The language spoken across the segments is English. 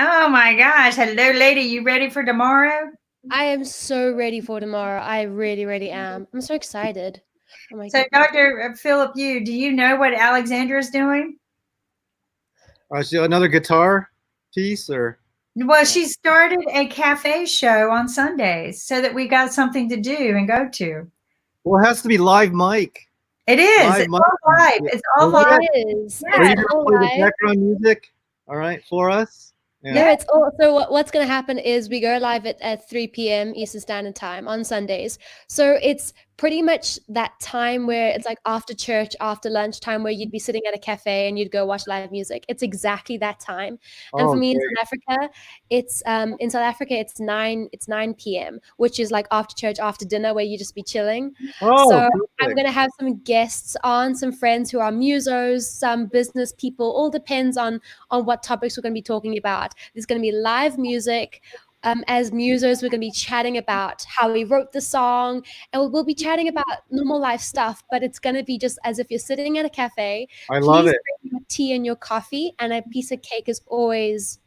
Oh my gosh. Hello, lady. You ready for tomorrow? I am so ready for tomorrow. I really, really am. I'm so excited. Oh my So, goodness. Dr. Philip, do you know what Alexandra is doing? So another guitar piece, or Well, she started a cafe show on Sundays so that we got something to do and go to. well, it has to be live mic. It is. Live It's mic. all live. It's all Is live. It is. Yeah. Are you It's gonna all play the live. background music? All right, for us. No, it's all so what's going to happen is we go live at 3 p.m. Eastern Standard Time on Sundays. So it's pretty much that time where it's like after church, after lunchtime, where you'd be sitting at a cafe and you'd go watch live music. It's exactly that time. And for me great. in South Africa it's 9 p.m., which is like after church, after dinner, where you just be chilling. So I'm going to have some guests on, some friends who are musos, some business people. All depends on what topics we're going to be talking about. There's going to be live music. As musos, we're going to be chatting about how we wrote the song, and we'll be chatting about normal life stuff, but it's going to be just as if you're sitting at a cafe. I love it. Bring your tea and your coffee, and a piece of cake is always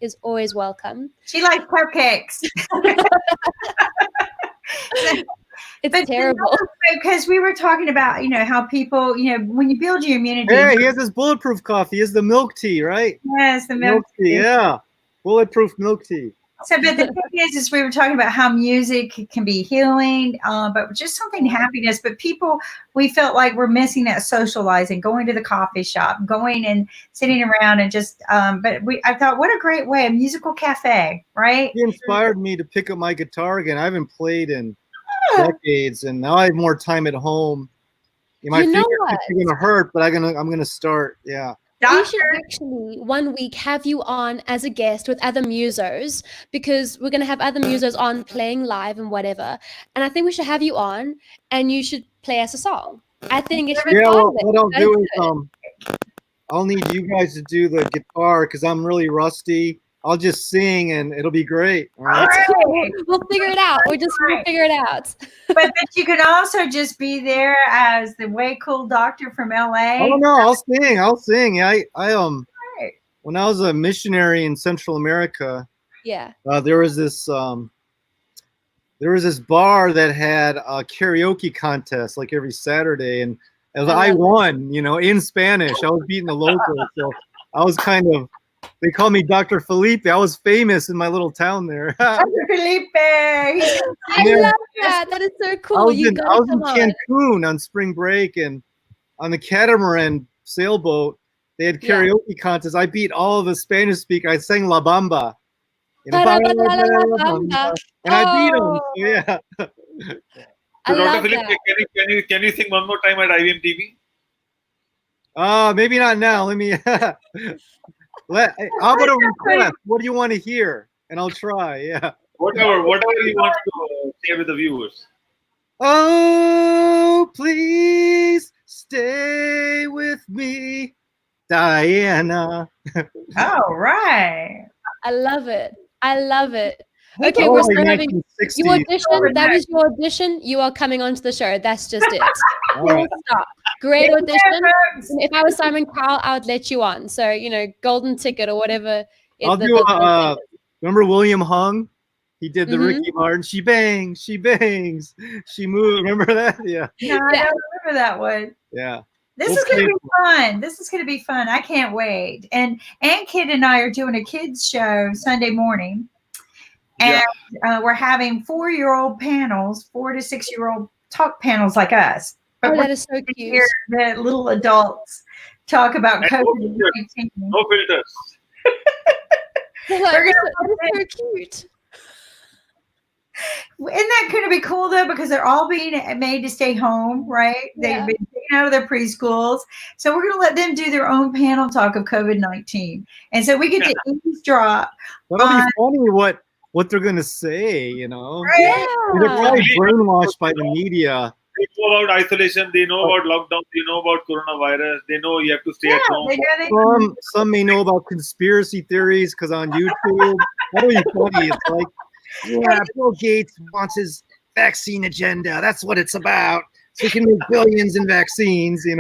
welcome. She likes cupcakes. It's terrible. Because we were talking about, how people, when you build your immunity. Hey, he has his bulletproof coffee. It's the milk tea, right? Yes, the milk tea. Yeah, bulletproof milk tea. So, but the thing is we were talking about how music can be healing, but just something happiness. But we felt like we're missing that socializing, going to the coffee shop, going and sitting around and just, I thought, what a great way, a musical cafe, right? He inspired me to pick up my guitar again. I haven't played in decades, and now I have more time at home. My fingers are going to hurt, but I'm going to start. Yeah. We should actually one week have you on as a guest with other musos, because we're going to have other musos on playing live and whatever. And I think we should have you on, and you should play us a song. I think it should be fun. What I'll do is I'll need you guys to do the guitar because I'm really rusty. I'll just sing and it'll be great. All right. Cool. We'll figure it out. We'll figure it out. but you can also just be there as the way cool doctor from LA. Oh no, I'll sing. I when I was a missionary in Central America, there was this bar that had a karaoke contest like every Saturday, and as I won, in Spanish. I was beating the locals, so I was kind of. They call me Dr. Felipe. I was famous in my little town there. Dr. Felipe. I love that. That is so cool. I was in Cancun on spring break, and on the catamaran sailboat, they had karaoke contests. I beat all of the Spanish speakers. I sang La Bamba. And I beat them. So yeah. So Dr. Felipe, can you sing one more time at IBM TV? Maybe not now. Let me. How about a request? What do you want to hear? And I'll try. Yeah. Whatever you want to share with the viewers. Oh, please stay with me, Diana. All right. I love it. Okay, we're still having you audition. That was your audition. You are coming onto the show. That's just it. Full stop. Great audition. If I was Simon Cowell, I would let you on. So, golden ticket or whatever. I'll do remember William Hung? He did the Ricky Martin. She bangs, she moves. Remember that? Yeah. No, I don't remember that one. Yeah. This is going to be fun. I can't wait. And Kid and I are doing a kids show Sunday morning. And we're having 4-year-old panels, 4 to 6-year-old talk panels like us. But that is so cute. Hear the little adults talk about COVID-19. No filters. That is so cute. Isn't that going to be cool though? Because they're all being made to stay home, right? They've been taken out of their preschools. So we're going to let them do their own panel talk of COVID-19. And so we get to eavesdrop. That'll be funny what they're going to say, Right? Yeah. They're probably brainwashed by the media. They know about isolation. They know about lockdown. They know about coronavirus. They know you have to stay at home. Some may know about conspiracy theories because on YouTube, that'll be funny. It's like, Bill Gates wants his vaccine agenda. That's what it's about. So he can make billions in vaccines, Yeah.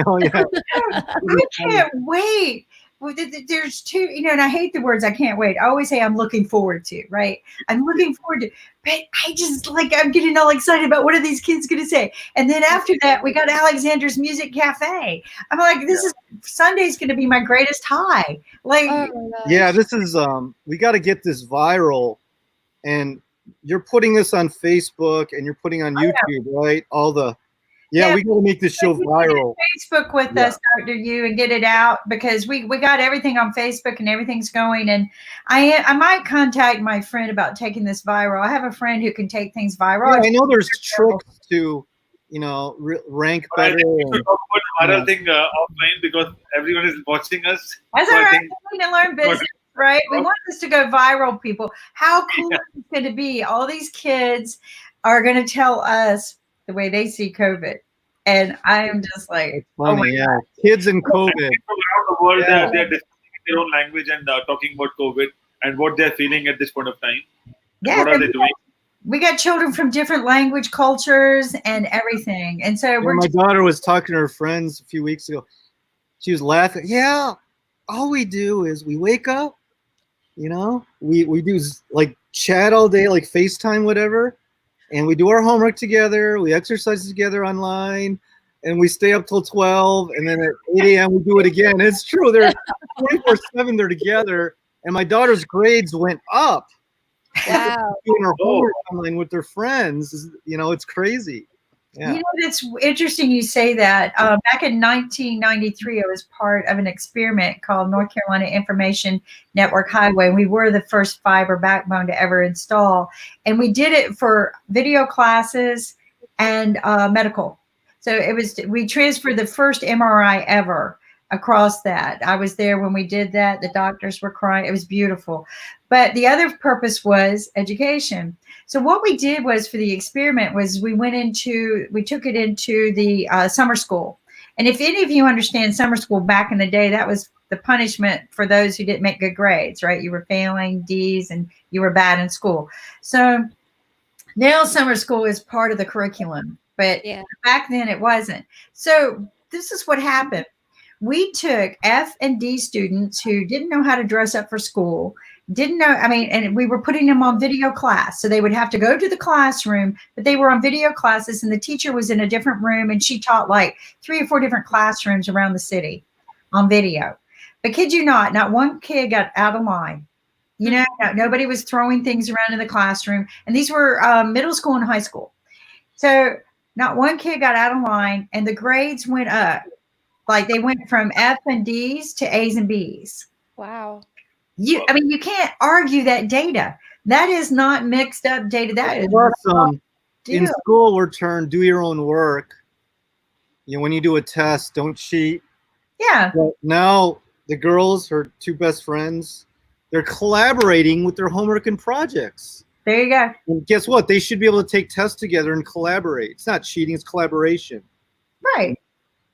I can't wait. there's two, and I hate the words "I can't wait." I always say I'm looking forward to, right? I'm looking forward to, but I just I'm getting all excited about what are these kids going to say. And then after that, we got Alexandra's Music Cafe. I'm like, this is Sunday's going to be my greatest high. Yeah, this is we got to get this viral, and you're putting this on Facebook and you're putting on YouTube, right? All the we got to make this show viral. Facebook with us, Dr. U, and get it out, because we got everything on Facebook and everything's going. And I might contact my friend about taking this viral. I have a friend who can take things viral. Yeah, I know there's tricks to, rank better. We should talk about the viral thing offline, because everyone is watching us. That's all right. We need to learn business, right? We want this to go viral, people. How cool is it going to be? All these kids are going to tell us the way they see COVID. And I am just like, it's funny, God. Kids and COVID. People around the world, they're discussing their own language and talking about COVID and what they're feeling at this point of time. Yeah, what are they doing? We got children from different language, cultures, and everything. And so my daughter was talking to her friends a few weeks ago. She was laughing. Yeah, all we do is we wake up, we do like chat all day, like FaceTime, whatever. And we do our homework together. We exercise together online, and we stay up till 12. And then at 8 a.m. we do it again. It's true. They're 24/7. They're together. And my daughter's grades went up. Wow. Doing her homework online with their friends. It's crazy. Yeah. It's interesting you say that. Back in 1993, I was part of an experiment called North Carolina Information Network Highway. We were the first fiber backbone to ever install. And we did it for video classes and medical. So we transferred the first MRI ever across that. I was there when we did that. The doctors were crying. It was beautiful. But the other purpose was education. So what we did was, for the experiment, was we took it into the summer school. And if any of you understand summer school, back in the day, that was the punishment for those who didn't make good grades, right? You were failing D's and you were bad in school. So now summer school is part of the curriculum, but back then it wasn't. So this is what happened. We took F and D students who didn't know how to dress up for school, and we were putting them on video class. So they would have to go to the classroom, but they were on video classes, and the teacher was in a different room, and she taught like 3 or 4 different classrooms around the city on video. But kid you not one kid got out of line. Nobody was throwing things around in the classroom. And these were middle school and high school. So not one kid got out of line, and the grades went up. Like they went from F and D's to A's and B's. Wow. You can't argue that data. That is not mixed up data. That is awesome. In school, we're turned do your own work. When you do a test, don't cheat. Yeah. But now the girls, her 2 best friends, they're collaborating with their homework and projects. There you go. And guess what? They should be able to take tests together and collaborate. It's not cheating, it's collaboration. Right.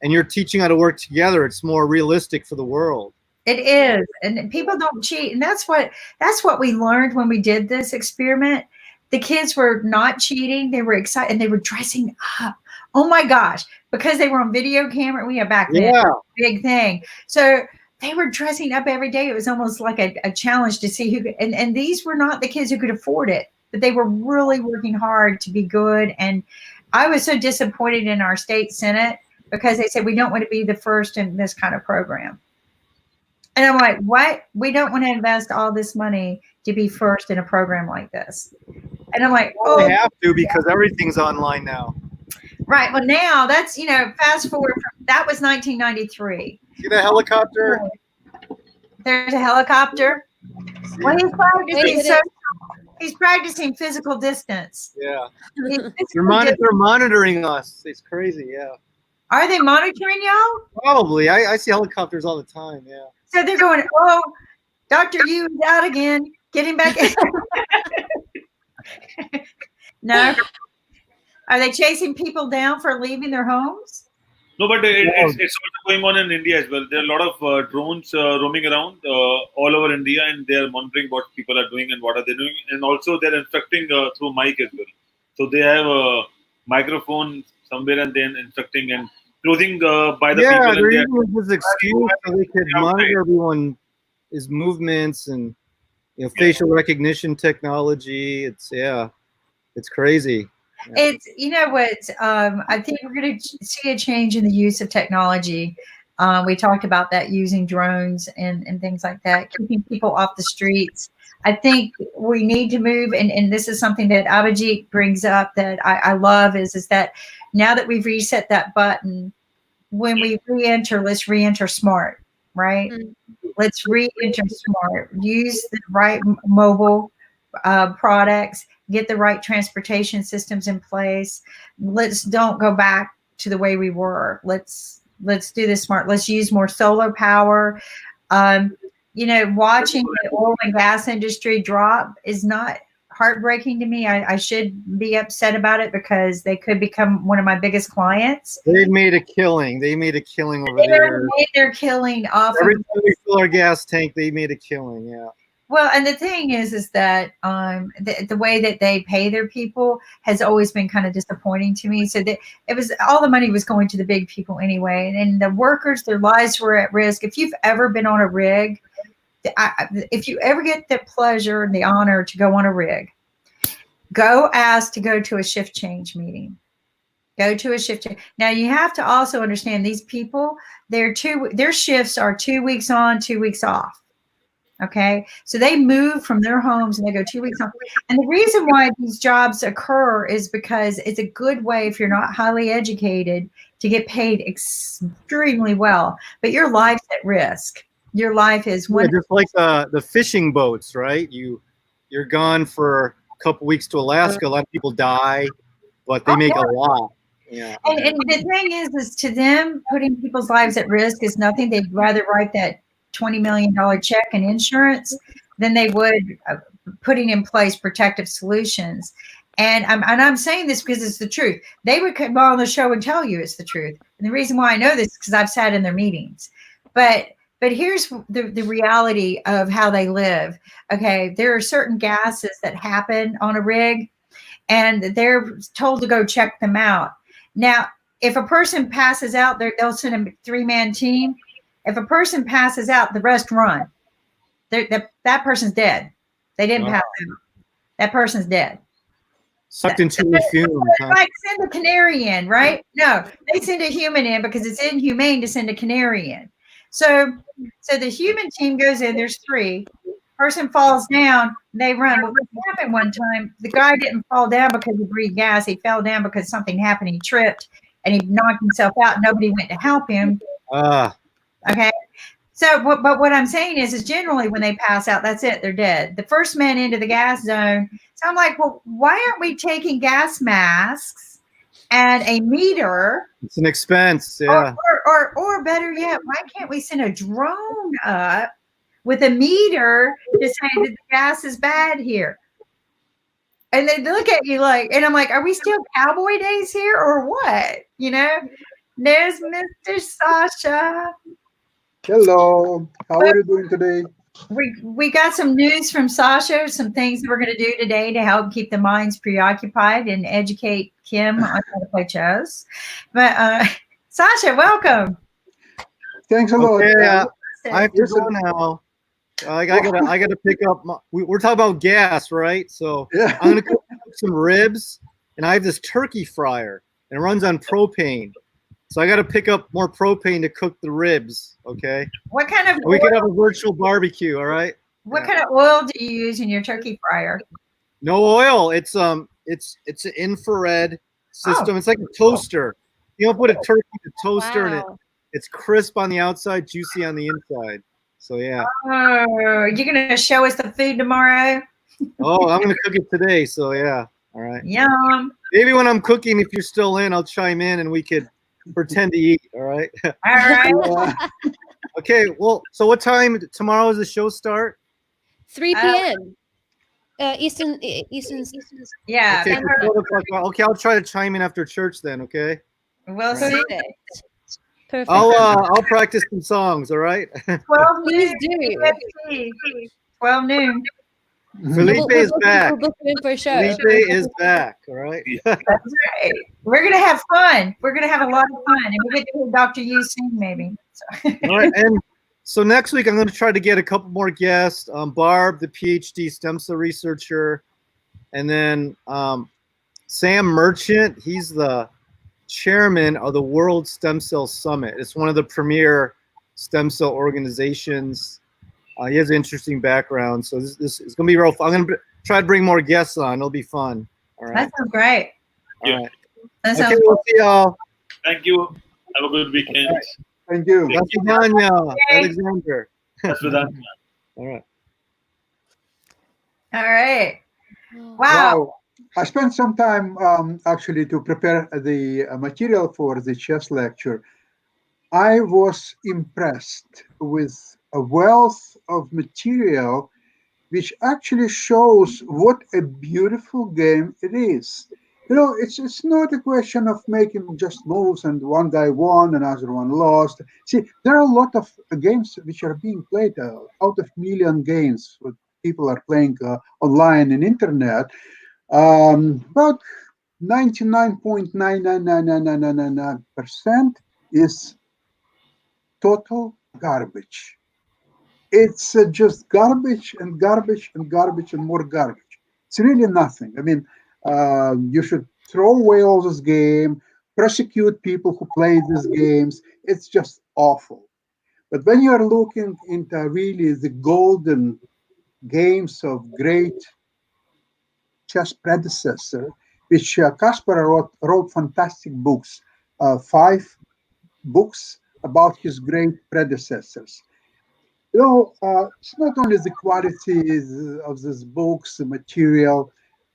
And you're teaching how to work together. It's more realistic for the world. It is. And people don't cheat. And that's what we learned when we did this experiment. The kids were not cheating. They were excited, and they were dressing up. Oh my gosh. Because they were on video camera. We had back then, big thing. So they were dressing up every day. It was almost like a challenge to see who could, and these were not the kids who could afford it, but they were really working hard to be good. And I was so disappointed in our state Senate, because they said, we don't want to be the first in this kind of program. And I'm like, what? We don't want to invest all this money to be first in a program like this. And I'm like, oh, they have to, because everything's online now. Right. Well, now that's, fast forward that was 1993. See the helicopter? There's a helicopter. Well, he's practicing physical distance. Yeah. They're monitoring us. It's crazy. Yeah. Are they monitoring y'all? Probably. I see helicopters all the time. Yeah. So they're going, oh, Dr. U is out again. Get him back in. No. Are they chasing people down for leaving their homes? No, but it's also going on in India as well. There are a lot of drones roaming around all over India, and they are monitoring what people are doing and what are they doing. And also they're infecting through mic as well. So they have a microphone somewhere and then infecting, and clothing by the Yeah, people. they're And using this excuse so they could monitor everyone's movements and facial recognition technology. It's crazy. Yeah. It's what I think we're going to see a change in the use of technology. We talked about that, using drones and things like that, keeping people off the streets. I think we need to move, and this is something that Abhijit brings up that I love is that now that we've reset that button, when we re-enter, let's re-enter smart, right? Let's re-enter smart. Use the right mobile products, get the right transportation systems in place. Let's don't go back to the way we were. Let's do this smart. Let's use more solar power. Watching the oil and gas industry drop is not heartbreaking to me. I should be upset about it because they could become one of my biggest clients. They made a killing. They made a killing over there. They made their killing off. Every time we fill our gas tank, they made a killing. Yeah. Well, and the thing is that the way that they pay their people has always been kind of disappointing to me. So that it was all the money was going to the big people anyway, and the workers, their lives were at risk. If you've ever been on a rig, if you ever get the pleasure and the honor to go on a rig, go ask to go to a shift change meeting. Go to a shift change. Now you have to also understand these people. Their shifts are 2 weeks on, 2 weeks off. Okay, so they move from their homes and they go 2 weeks on. And the reason why these jobs occur is because it's a good way, if you're not highly educated, to get paid extremely well. But your life's at risk. Your life is just like the fishing boats, right? You're gone for a couple weeks to Alaska. A lot of people die, but they make a lot. Yeah. And the thing is to them, putting people's lives at risk is nothing. They'd rather write that $20 million check in insurance than they would putting in place protective solutions. And I'm saying this because it's the truth. They would come on the show and tell you it's the truth. And the reason why I know this is because I've sat in their meetings. But here's the reality of how they live. Okay, there are certain gases that happen on a rig, and they're told to go check them out. Now, if a person passes out, they'll send a 3-man team. If a person passes out, the rest run. That person's dead. They didn't pass out. That person's dead. Sucked into the fumes. Like send a canary in, right? No, they send a human in because it's inhumane to send a canary in. So the human team goes in. There's 3. Person falls down. They run. Well, what happened one time? The guy didn't fall down because he breathed gas. He fell down because something happened. He tripped and he knocked himself out. Nobody went to help him. Okay. So, but what I'm saying is generally when they pass out, that's it. They're dead. The first man into the gas zone. So I'm like, well, why aren't we taking gas masks and a meter? It's an expense. Yeah. Or better yet, why can't we send a drone up with a meter to say that the gas is bad here? And they look at you like, and I'm like, are we still cowboy days here or what? There's Mr. Sasha. Hello, how are you doing today? We got some news from Sasha, some things that we're going to do today to help keep the minds preoccupied and educate Kim on how to play chess. But Sasha, welcome. Thanks a lot. Okay, I have to go now. I gotta pick up. We're talking about gas, right? So yeah. I'm gonna cook some ribs, and I have this turkey fryer, and it runs on propane. So I got to pick up more propane to cook the ribs. Okay. What kind of? We could have a virtual barbecue. All right. What kind of oil do you use in your turkey fryer? No oil. It's an infrared system. It's like a toaster. You don't put a turkey in a toaster, and it's crisp on the outside, juicy on the inside. So yeah. Oh, you're gonna show us the food tomorrow? Oh, I'm gonna cook it today. So yeah. All right. Yum. Maybe when I'm cooking, if you're still in, I'll chime in and we could pretend to eat. All right. All right. Okay. Well, so what time tomorrow does the show start? 3 p.m. Eastern. Yeah. Okay, okay, I'll try to chime in after church then. Okay. We'll see. Perfect. I'll practice some songs. All right. 12 noon. 12 noon. Felipe is back. We'll book you in for a show. Felipe is back. All right. That's right. We're gonna have fun. We're gonna have a lot of fun, and we'll get to hear Dr. Yu sing maybe. So. All right. And so next week I'm going to try to get a couple more guests. Barb, the PhD stem cell researcher, and then Sam Merchant. He's the chairman of the World Stem Cell Summit. It's one of the premier stem cell organizations. He has an interesting background, so this is going to be real fun. I'm going to try to bring more guests on. It'll be fun. All right. That sounds great. All right. That Okay, sounds we'll see y'all. Thank you. Have a good weekend. Thank you. That's Vidania, Alexandra. That's with that. All right. all right. Wow. Wow. I spent some time actually to prepare the material for the chess lecture. I was impressed with a wealth of material which actually shows what a beautiful game it is. You know, it's not a question of making just moves and one guy won, another one lost. See, there are a lot of games which are being played out of million games what people are playing online and internet. About 99.9999999% is total garbage. It's just garbage and garbage and garbage and more garbage. It's really nothing. I mean, you should throw away all this game, prosecute people who play these games. It's just awful. But when you are looking into really the golden games of great chess predecessor, which Kasparov wrote fantastic books, 5 books about his great predecessors. You know, it's not only the qualities of these books, the material,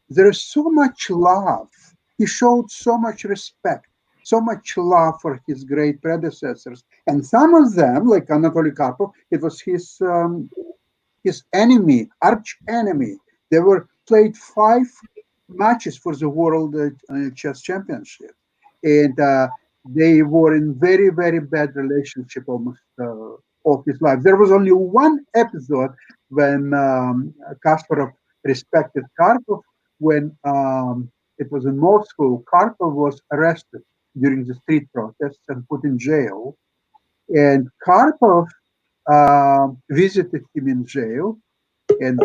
there is so much love. He showed so much respect, so much love for his great predecessors. And some of them, like Anatoly Karpov, it was his enemy, arch enemy. They were played 5 matches for the World Chess Championship. And they were in very, very bad relationship almost of his life. There was only one episode when Kasparov respected Karpov, when it was in Moscow. Karpov was arrested during the street protests and put in jail. And Karpov visited him in jail and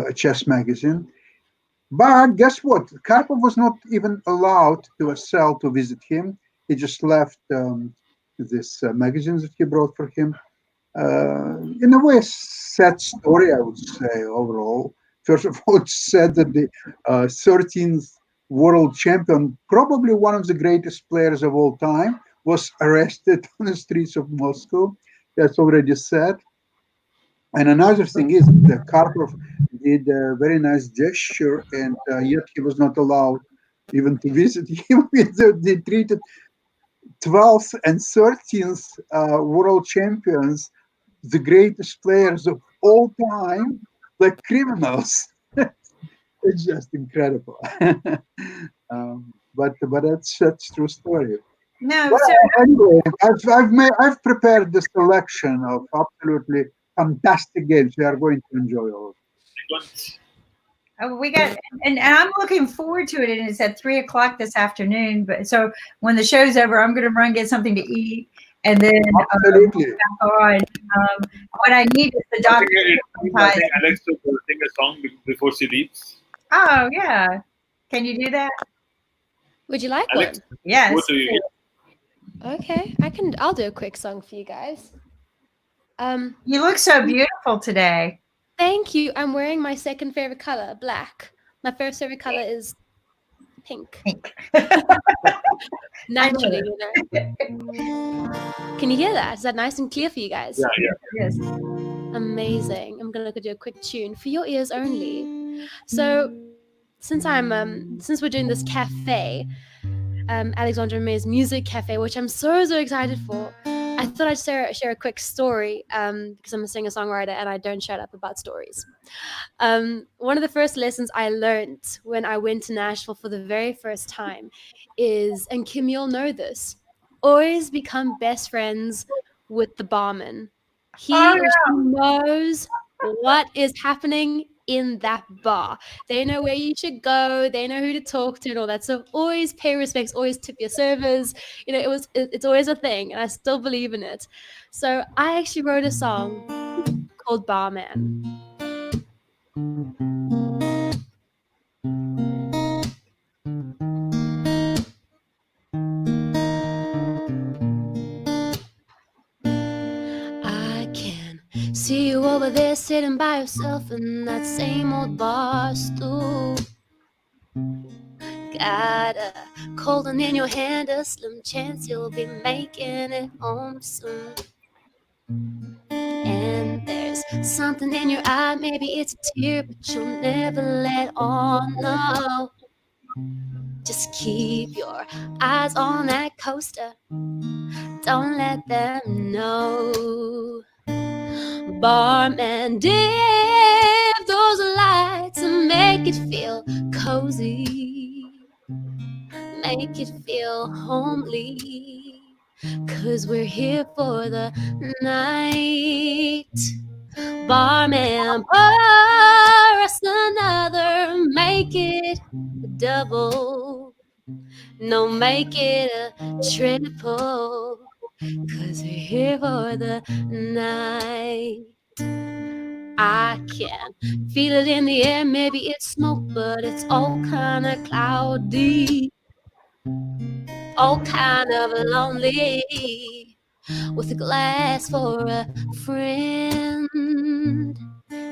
a chess magazine. But guess what? Karpov was not even allowed to a cell to visit him. He just left this magazines that he brought for him. In a way, a sad story, I would say, overall. First of all, it's said that the 13th world champion, probably one of the greatest players of all time, was arrested on the streets of Moscow. That's already said. And another thing is that Karpov did a very nice gesture, and yet he was not allowed even to visit him. They treated 12th and 13th world champions, the greatest players of all time, like criminals. It's just incredible. But that's true story. No, Well, so anyway, I've prepared the selection of absolutely fantastic games. We are going to enjoy all. we got, and I'm looking forward to it. And it's at 3:00 this afternoon. But so when the show's over, I'm going to run get something to eat, and then Absolutely. back on. What I need is the doctor. I think Alex to sing a song before she leaves. Oh yeah, can you do that? Would you like Alex, one? Yes. What do you? Okay, I'll do a quick song for you guys. You look so beautiful today. Thank you. I'm wearing my second favorite color, black. My first favorite color is pink. Pink. Naturally, you know. Can you hear that? Is that nice and clear for you guys? Yeah. Yes. Amazing. I'm gonna do a quick tune for your ears only. So, since we're doing this cafe, Alexandra May's music cafe, which I'm so excited for, I thought I'd share a quick story because I'm a singer-songwriter and I don't shut up about stories. One of the first lessons I learned when I went to Nashville for the very first time is, and Kim, you'll know this, always become best friends with the barman. He or she knows what is happening in that bar. They know where you should go. They know who to talk to and all that. So always pay respects, always tip your servers. You know, it's always a thing, and I still believe in it. So I actually wrote a song called Barman. I can see you over there sitting by yourself in that same old bar stool. Got a cold one in your hand, a slim chance you'll be making it home soon. And there's something in your eye, maybe it's a tear, but you'll never let on. No, just keep your eyes on that coaster. Don't let them know. Barman, dim those lights and make it feel cozy. Make it feel homely, 'cause we're here for the night. Barman, pour us another, make it a double. No, make it a triple, 'cause we're here for the night. I can feel it in the air, maybe it's smoke, but it's all kind of cloudy, all kind of lonely, with a glass for a friend.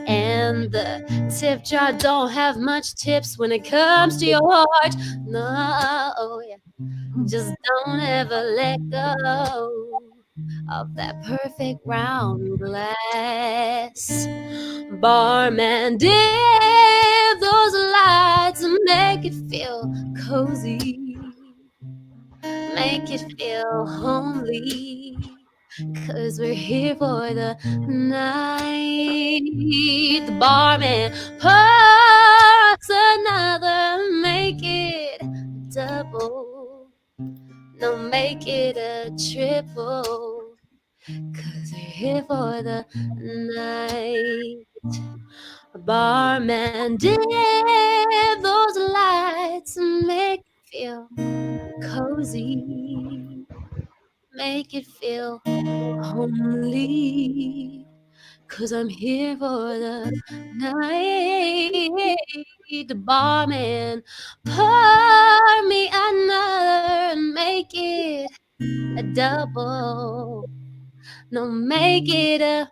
And the tip jar don't have much tips when it comes to your heart. No, yeah. Just don't ever let go of that perfect round glass. Barman, dim those lights and make it feel cozy. Make it feel homely, 'cause we're here for the night. The barman, pour us another, make it double. No, make it a triple, 'cause we're here for the night. Barman, dim those lights and make it feel cozy. Make it feel homely, 'cause I'm here for the night. The barman, pour me another and make it a double. No, make it a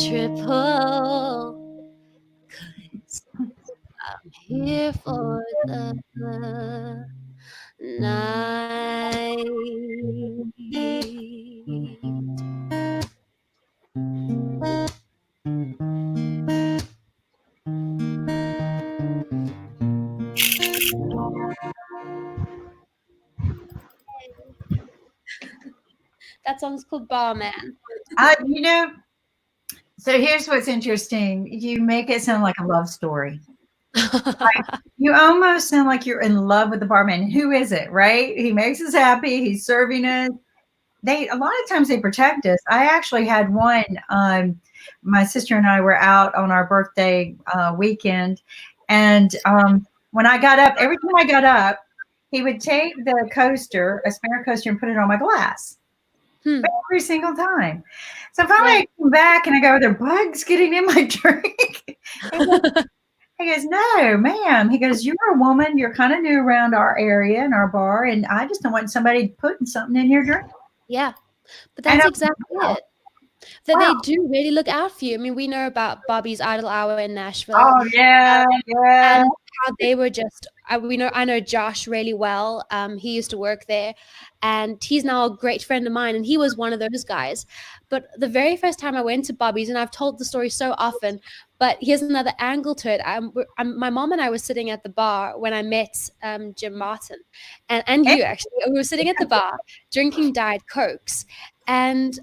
triple, 'cause I'm here for the night. That song's called Barman. You know, so here's what's interesting. You make it sound like a love story. You almost sound like you're in love with the barman. Who is it, right? He makes us happy. He's serving us. A lot of times they protect us. I actually had one. My sister and I were out on our birthday weekend, and when I got up, every time I got up, he would take the coaster, a spare coaster, and put it on my glass. Every single time. So finally I come back and I go, "Are there bugs getting in my drink?" He goes, "No, ma'am." He goes, "You're a woman. You're kind of new around our area and our bar, and I just don't want somebody putting something in your drink." Yeah, but that's exactly it. That they do really look out for you. I mean, we know about Bobby's Idol Hour in Nashville. Oh yeah, yeah. And how they were just. I know Josh really well. He used to work there, and he's now a great friend of mine. And he was one of those guys. But the very first time I went to Bobby's, and I've told the story so often, but here's another angle to it. My mom and I were sitting at the bar when I met Jim Martin, and you actually. We were sitting at the bar drinking Diet Cokes. And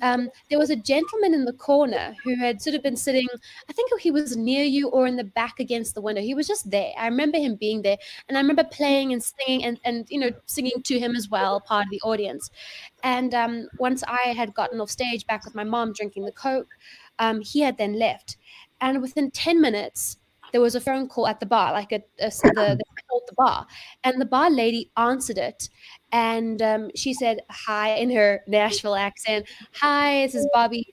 there was a gentleman in the corner who had sort of been sitting, I think he was near you or in the back against the window. He was just there. I remember him being there. And I remember playing and singing and singing to him as well, part of the audience. And once I had gotten off stage back with my mom drinking the Coke, he had then left. And within 10 minutes, there was a phone call at the bar, like they called the bar, and the bar lady answered it, and she said hi in her Nashville accent. Hi, this is Bobby,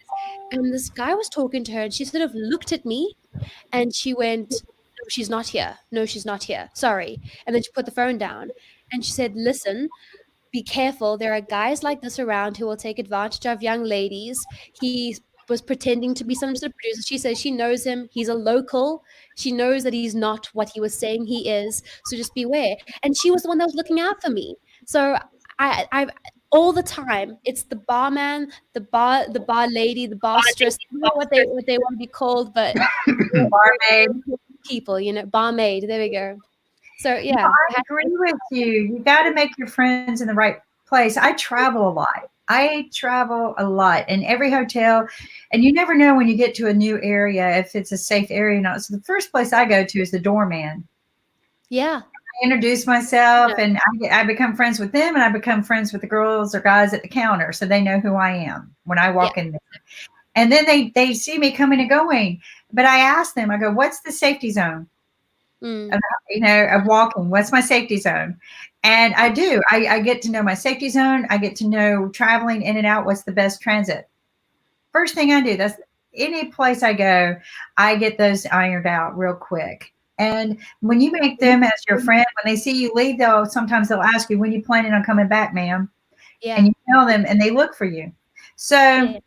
and this guy was talking to her, and she sort of looked at me, and she went, "No, she's not here. No, she's not here. Sorry." And then she put the phone down, and she said, "Listen, be careful. There are guys like this around who will take advantage of young ladies. He was pretending to be some sort of producer." She says she knows him. He's a local. She knows that he's not what he was saying he is. So just beware. And she was the one that was looking out for me. So I all the time, it's the barman, the bar lady, the barstress. I don't know what they want to be called, but Barmaid. people, barmaid. There we go. So yeah, I agree with you. You got to make your friends in the right place. I travel a lot. In every hotel, and you never know when you get to a new area if it's a safe area or not. So the first place I go to is the doorman. Yeah. I introduce myself, and I become friends with them, and I become friends with the girls or guys at the counter, so they know who I am when I walk in there. And then they see me coming and going. But I ask them, I go, "What's the safety zone?" Of walking. What's my safety zone? And I do. I get to know my safety zone. I get to know traveling in and out. What's the best transit? First thing I do. That's any place I go. I get those ironed out real quick. And when you make them as your friend, when they see you leave, sometimes they'll ask you, "When you planning on coming back, ma'am?" Yeah. And you tell them, and they look for you. So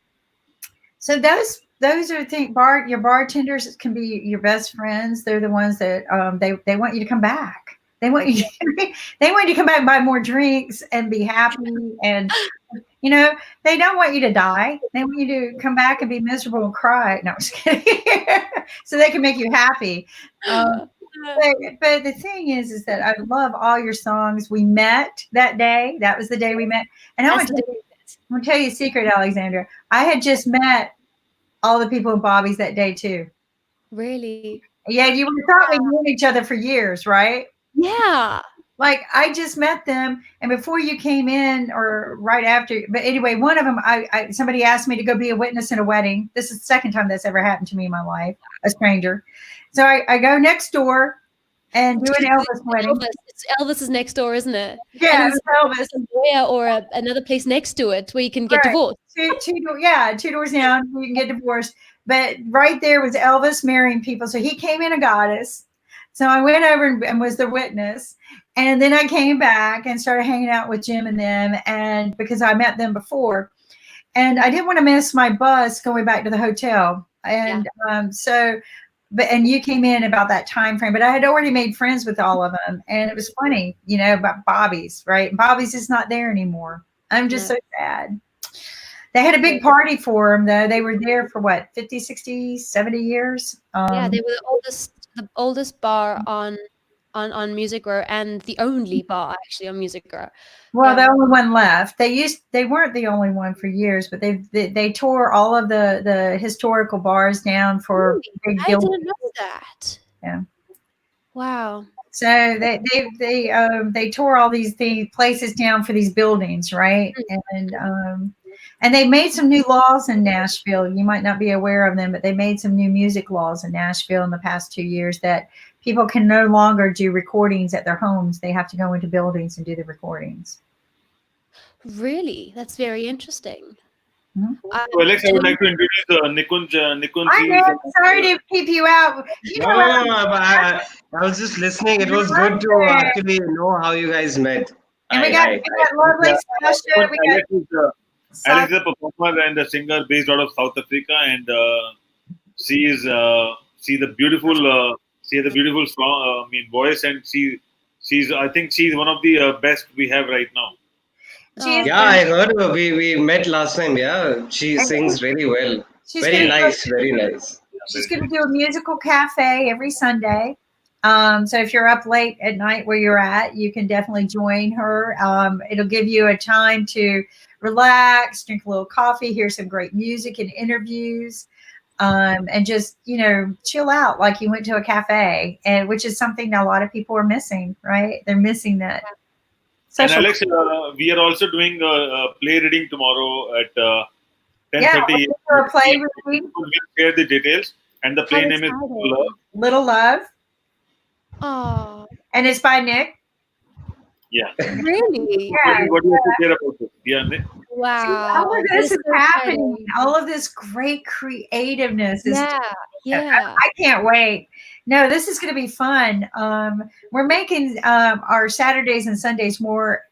those are things. Your bartenders can be your best friends. They're the ones that they want you to come back. They want you to come back and buy more drinks and be happy. And they don't want you to die. They want you to come back and be miserable and cry. No, I'm just kidding. So they can make you happy. But the thing is that I love all your songs. We met that day. That was the day we met. And I'm going to tell you a secret, Alexandra. I had just met all the people in Bobby's that day too. Really? Yeah, you would have thought we knew each other for years, right? Yeah. Like I just met them, and before you came in, or right after. But anyway, one of them, somebody asked me to go be a witness in a wedding. This is the second time that's ever happened to me in my life, a stranger. So I go next door and do an Elvis wedding. Elvis is next door, isn't it? Yeah, it's Elvis. Or another place next to it where you can get divorced. Two doors down, you can get divorced. But right there was Elvis marrying people. So he came in a goddess. So I went over and was the witness. And then I came back and started hanging out with Jim and them, and because I met them before. And I didn't want to miss my bus going back to the hotel. And and you came in about that time frame, but I had already made friends with all of them. And it was funny, about Bobby's, right? Bobby's is not there anymore. I'm just so sad. They had a big party for him, though. They were there for what, 50, 60, 70 years? Yeah, they were the oldest bar on Music Row, and the only bar actually on Music Row. Well, the only one left. They weren't the only one for years, but they tore all of the historical bars down for big I didn't know that. Yeah. Wow. So they tore all these places down for these buildings, right? And they made some new laws in Nashville. You might not be aware of them, but they made some new music laws in Nashville in the past 2 years that people can no longer do recordings at their homes. They have to go into buildings and do the recordings. Really? That's very interesting. Mm-hmm. So Alex, I would like to introduce Nikunj. Sorry to keep you out. I was just listening. It was good to actually know how you guys met. And we got lovely Sasha. Alex is a performer and a singer based out of South Africa, and she has a beautiful strong voice, and I think she's one of the best we have right now. I heard her. We met last time. Yeah, she sings really well. Very nice. She's going to do a musical cafe every Sunday. So if you're up late at night where you're at, you can definitely join her. It'll give you a time to relax, drink a little coffee, hear some great music and interviews, and just, chill out like you went to a cafe, and which is something a lot of people are missing, right? They're missing that. And Alex, we are also doing a play reading tomorrow at 10:30. For a play reading. We'll share the details. And the play name is Little Love. Oh. And it's by Nick. Yeah. Really? Yeah. What do you have to say about this? Yeah, Nick. Wow. All of this is happening. All of this great creativeness is. Yeah. I can't wait. No, this is going to be fun. We're making our Saturdays and Sundays more,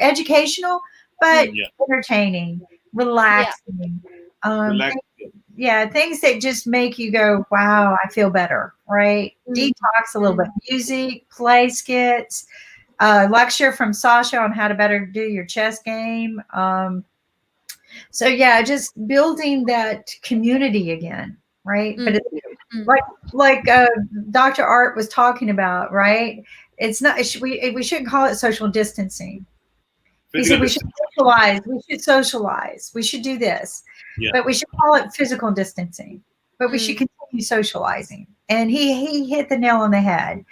educational, but entertaining, relaxing. Things that just make you go, wow, I feel better, right? Detox a little bit. Music, play skits, lecture from Sasha on how to better do your chess game. Just building that community again, right? But it's like Dr. Art was talking about, right? It's not. We shouldn't call it social distancing. He said we should socialize. We should socialize. We should do this, but we should call it physical distancing. But we should continue socializing. And he hit the nail on the head.